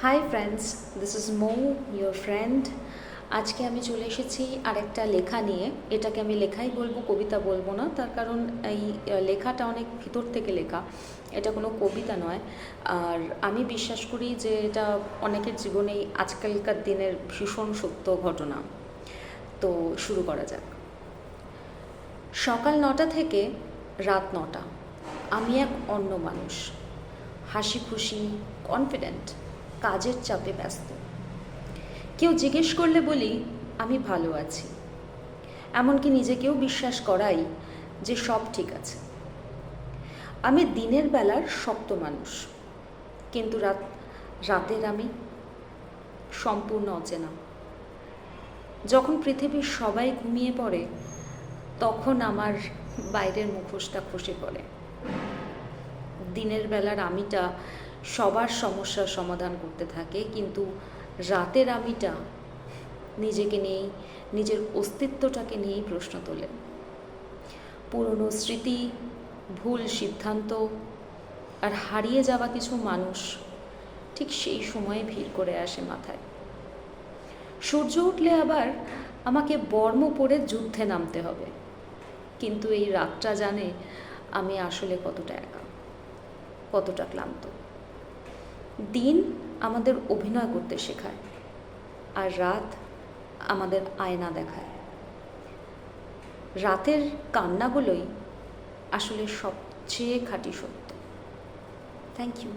Hi friends, this is Mou your friend. আজকে আমি চলে এসেছি আরেকটা লেখা নিয়ে। এটাকে আমি লেখাই বলবো, কবিতা বলবো না, তার কারণ এই লেখাটা অনেক ভিতর থেকে লেখা, এটা কোনো কবিতা নয়। আর আমি বিশ্বাস করি যে এটা অনেকের জীবনেই আজকালকার দিনের ভীষণ সত্য ঘটনা। তো শুরু করা যাক। সকাল 9টা থেকে রাত 9টা, আমি এক অন্য মানুষ, হাসি খুশি, কনফিডেন্ট, কাজের চাপে ব্যস্ত। কেউ জিজ্ঞেস করলে বলি আমি ভালো আছি, এমনকি নিজেকেও বিশ্বাস করাই যে সব ঠিক আছে। আমি দিনের বেলার শক্ত মানুষ, কিন্তু রাতের আমি সম্পূর্ণ অচেনা। যখন পৃথিবীর সবাই ঘুমিয়ে পড়ে, তখন আমার বাইরের মুখোশটা খসে পড়ে। দিনের বেলার আমিটা সবার সমস্যার সমাধান করতে থাকে, কিন্তু রাতের আমিটা নিজেকে নিয়েই, নিজের অস্তিত্বটাকে নিয়েই প্রশ্ন তোলে। পুরনো স্মৃতি, ভুল সিদ্ধান্ত আর হারিয়ে যাওয়া কিছু মানুষ ঠিক সেই সময়ে ভিড় করে আসে মাথায়। সূর্য উঠলে আবার আমাকে বর্ম পরে যুদ্ধে নামতে হবে, কিন্তু এই রাতটা জানে আমি আসলে কতটা একা, কতটা ক্লান্ত। দিন আমাদের অভিনয় করতে শেখায়, আর রাত আমাদের আয়না দেখায়। রাতের কান্নাগুলোই আসলে সবচেয়ে খাঁটি সত্য। Thank you.